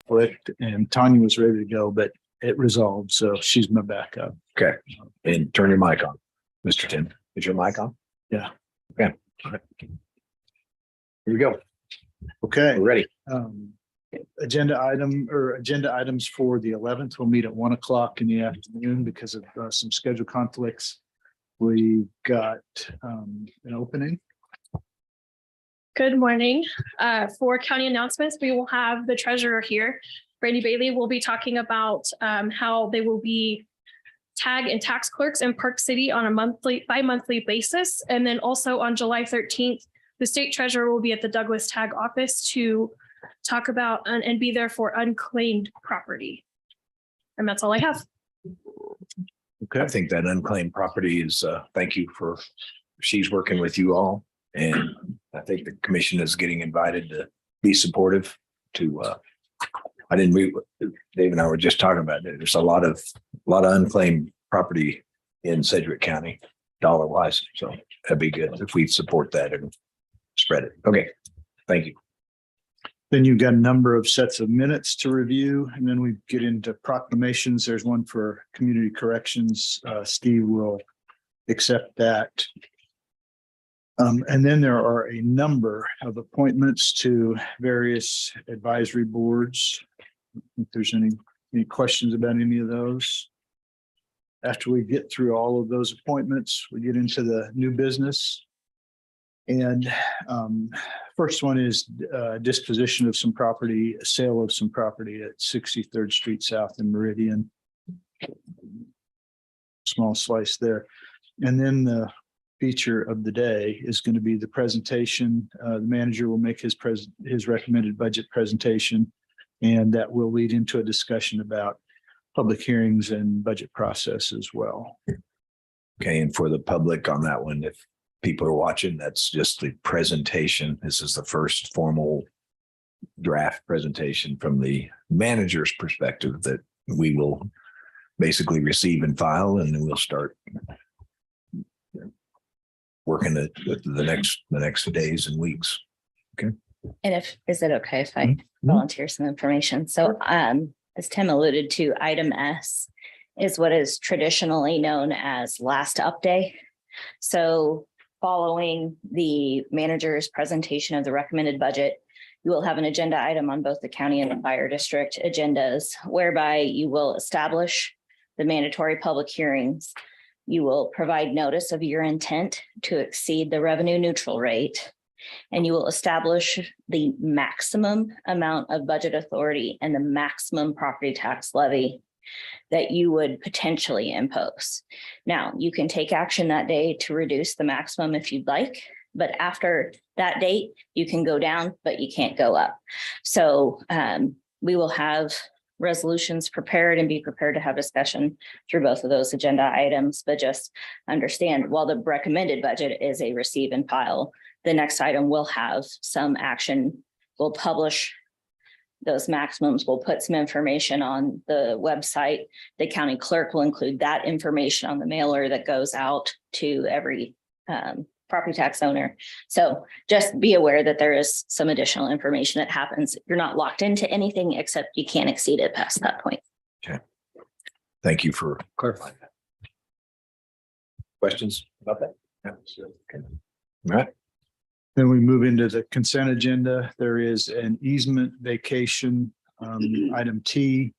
conflict, and Tanya was ready to go, but it resolved, so she's my backup. Okay. And turn your mic on, Mr. Tim. Is your mic on? Yeah. Okay. All right. Here we go. Okay. We're ready. Agenda items for the 11th. We'll meet at 1 o'clock in the afternoon because of some schedule conflicts. We got an opening. Good morning. For county announcements, we will have the treasurer here. Brandy Bailey will be talking about how they will be tag and tax clerks in Park City on a bi-monthly basis. And then also on July 13th, the state treasurer will be at the Douglas Tag office to talk about and be there for unclaimed property. And that's all I have. Okay. I think that unclaimed property is, thank you for, she's working with you all. And I think the commission is getting invited to be supportive to, Dave and I were just talking about it. There's a lot of unclaimed property in Sedgwick County, dollar wise. So that'd be good if we support that and spread it. Okay. Thank you. Then you've got a number of sets of minutes to review, and then we get into proclamations. There's one for community corrections. Steve will accept that. And then there are a number of appointments to various advisory boards. If there's any questions about any of those. After we get through all of those appointments, we get into the new business. And first one is disposition of some property, sale of some property at 63rd Street South in Meridian. Small slice there. And then the feature of the day is going to be the presentation. The manager will make his recommended budget presentation, and that will lead into a discussion about public hearings and budget process as well. Okay. And for the public on that one, if people are watching, that's just the presentation. This is the first formal draft presentation from the manager's perspective that we will basically receive and file, and then we'll start working the next days and weeks. Okay. And is it okay if I volunteer some information? So as Tim alluded to, item S is what is traditionally known as last update. So following the manager's presentation of the recommended budget, you will have an agenda item on both the county and the fire district agendas, whereby you will establish the mandatory public hearings. You will provide notice of your intent to exceed the revenue neutral rate, and you will establish the maximum amount of budget authority and the maximum property tax levy that you would potentially impose. Now, you can take action that day to reduce the maximum if you'd like, but after that date, you can go down, but you can't go up. So we will have resolutions prepared and be prepared to have discussion through both of those agenda items, but just understand while the recommended budget is a receive and file, the next item will have some action. We'll publish those maximums. We'll put some information on the website. The county clerk will include that information on the mailer that goes out to every property tax owner. So just be aware that there is some additional information that happens. You're not locked into anything except you can't exceed it past that point. Okay. Thank you for clarifying that. Questions about that? Yeah. Okay. All right. Then we move into the consent agenda. There is an easement vacation, item T.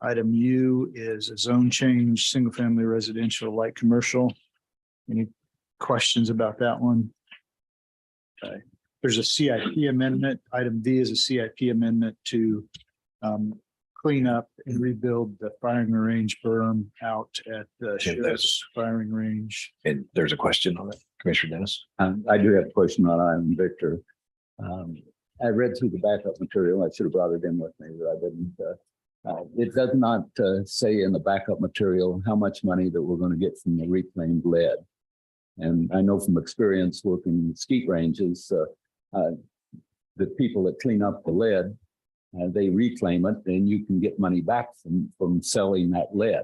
Item U is a zone change, single family residential, light commercial. Any questions about that one? Okay. There's a CIP amendment. Item D is a CIP amendment to clean up and rebuild the firing range berm out at the sheriff's firing range. And there's a question on it, Commissioner Dennis. I do have a question on item Victor. I read through the backup material. I should have brought it in with me, but I didn't. It does not say in the backup material how much money that we're going to get from the reclaimed lead. And I know from experience working skeet ranges, the people that clean up the lead, they reclaim it, and you can get money back from selling that lead.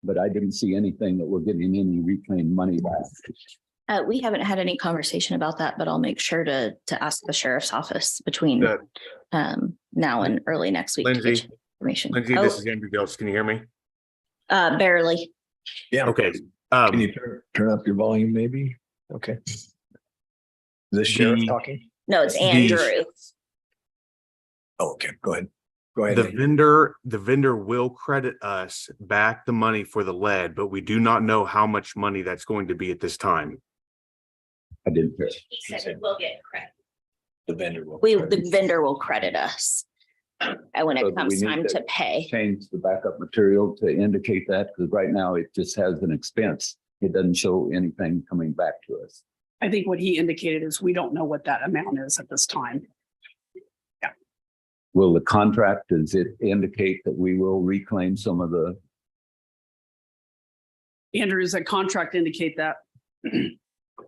But I didn't see anything that we're getting any reclaimed money back. We haven't had any conversation about that, but I'll make sure to ask the sheriff's office between now and early next week. to get Lindsay? you Information. Lindsay, Oh, this is Andrew Gills. Can you hear me? barely. Yeah. Okay. Can you turn up your volume maybe? Okay. Is this sheriff The- talking? No, it's Andrew. Oh, okay, go ahead. Go ahead. The vendor will credit us back the money for the lead, but we do not know how much money that's going to be at this time. I didn't hear. He said we'll get credit. The vendor will. The vendor will credit us. And when So it do comes we need time to pay. Change the backup material to indicate that, because right now it just has an expense. It doesn't show anything coming back to us. I think what he indicated is we don't know what that amount is at this time. Will the contract, does it indicate that we will reclaim some of the, Andrew, does that contract indicate that?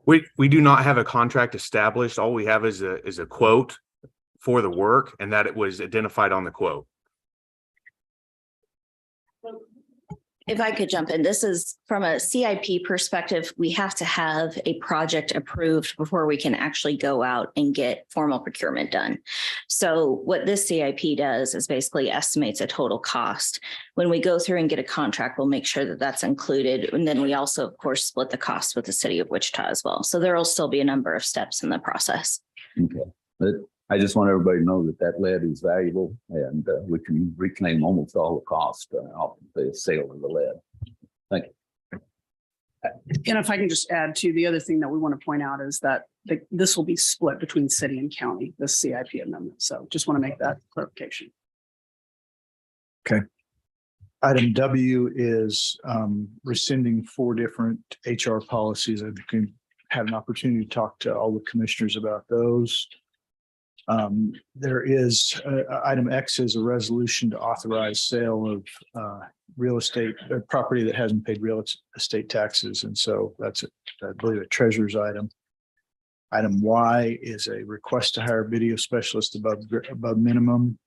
We do not have a contract established. All we have is a quote for the work, and that it was identified on the quote. If I could jump in, this is from a CIP perspective, we have to have a project approved before we can actually go out and get formal procurement done. So what this CIP does is basically estimates a total cost. When we go through and get a contract, we'll make sure that that's included. And then we also, of course, split the cost with the city of Wichita as well. So there will still be a number of steps in the process. okay, but I just want everybody to know that that lead is valuable and we can reclaim almost all the cost off the sale of the lead. Thank you. And if I can just add to the other thing that we want to point out is that this will be split between city and county, the CIP amendment. So just want to make that clarification. Item W is rescinding 4 different HR policies. I think we had an opportunity to talk to all the commissioners about those. There is item X is a resolution to authorize sale of real estate or property that hasn't paid real estate taxes. And so that's, I believe, a treasurer's item. Item Y is a request to hire video specialist above minimum.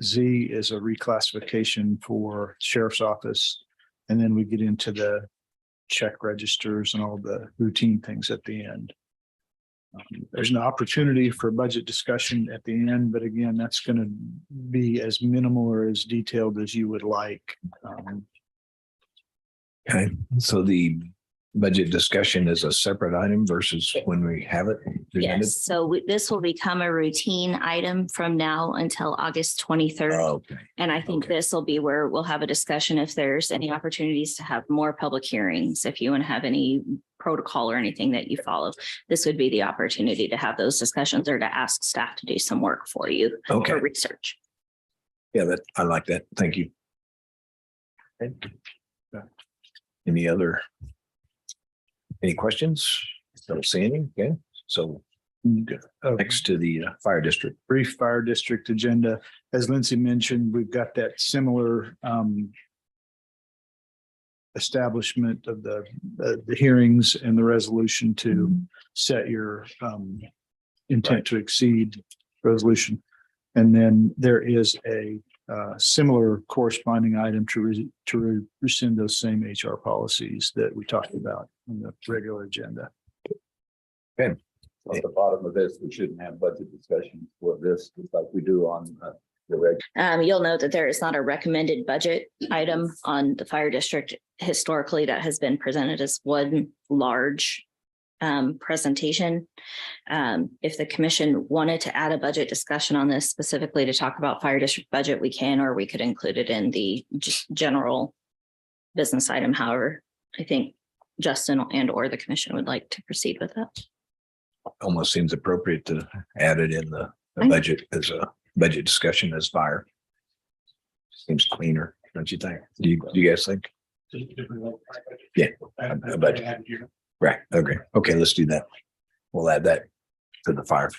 Z is a reclassification for sheriff's office. And then we get into the check registers and all the routine things at the end. There's an opportunity for budget discussion at the end, but again, that's going to be as minimal or as detailed as you would like. Okay, so the budget discussion is a separate item versus when we have it presented? Yes, so this will become a routine item from now until August 23rd. Oh, okay, And I think okay. this will be where we'll have a discussion if there's any opportunities to have more public hearings. If you want to have any protocol or anything that you follow, this would be the opportunity to have those discussions or to ask staff to do some work for you Okay, for research. yeah, that, I like that. Thank you. Any questions? Don't see any. Okay, so next to the fire district. Brief fire district agenda. As Lindsay mentioned, we've got that similar establishment of the hearings and the resolution to set your intent to exceed resolution. And then there is a similar corresponding item to rescind those same HR policies that we talked about on the regular agenda. At the bottom of this, we shouldn't have budget discussions for this, just like we do on the regular. You'll note that there is not a recommended budget item on the fire district. Historically, that has been presented as one large presentation. If the commission wanted to add a budget discussion on this specifically to talk about fire district budget, we can, or we could include it in the just general business item. However, I think Justin and or the commission would like to proceed with that. Almost seems appropriate to add it in the Fine. budget as a budget discussion as fire. Seems cleaner, don't you think? Do you guys think? Yeah, a budget. Right, okay, okay, let's do that. We'll add that to the fire.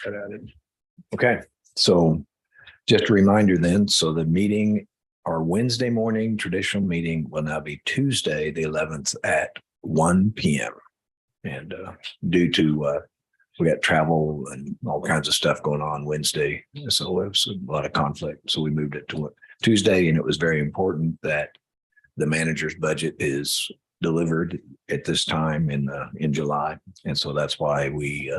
Okay, so just a reminder then, so the meeting, our Wednesday morning traditional meeting will now be Tuesday, the 11th at 1 p.m. And due to we got travel and all kinds of stuff going on Wednesday, so it was a lot of conflict. So we moved it to Tuesday, and it was very important that the manager's budget is delivered at this time in July, and so that's why we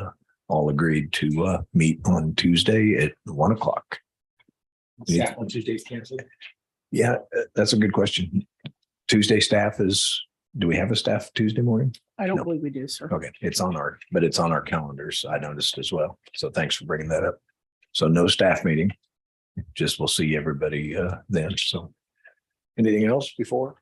all agreed to meet on Tuesday at 1:00. Staff on Tuesday's canceled. Yeah, that's a good question. Tuesday staff do we have a staff Tuesday morning? I don't No. believe we do, sir. Okay, it's on our calendars. I noticed as well. So thanks for bringing that up. So no staff meeting. Just we'll see everybody then. So anything else before?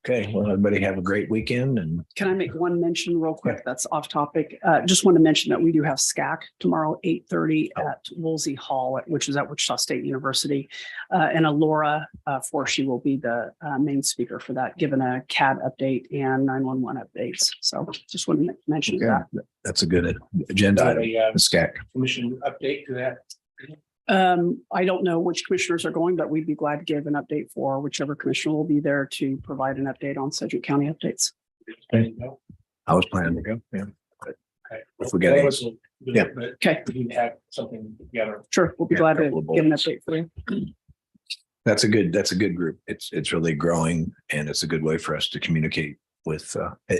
Okay, well, everybody have a great weekend and Can I make one mention real quick? That's off topic. Just want to mention that we do have SCAC tomorrow, 8:30 at Woolsey Hall, which is at Wichita State University. And Alora Forshee will be the main speaker for that, given a CAD update and 911 updates. So just want to mention that. that's a good agenda item. The SCAC. Commission update to that. I don't know which commissioners are going, but we'd be glad to give an update for whichever commissioner will be there to provide an update on Sedgwick County updates. I was planning to go. Yeah. Okay. If we get any- Yeah. But Okay, we need to have something together. sure. We'll be Yeah, glad to couple of give an bullets. update for you. That's a good group. It's really growing and it's a good way for us to communicate with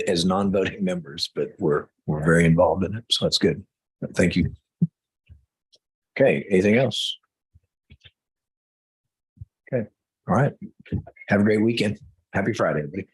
as non-voting members, but we're very involved in it. So that's good. Thank you. Okay, anything else? Okay, all right. Have a great weekend. Happy Friday, everybody.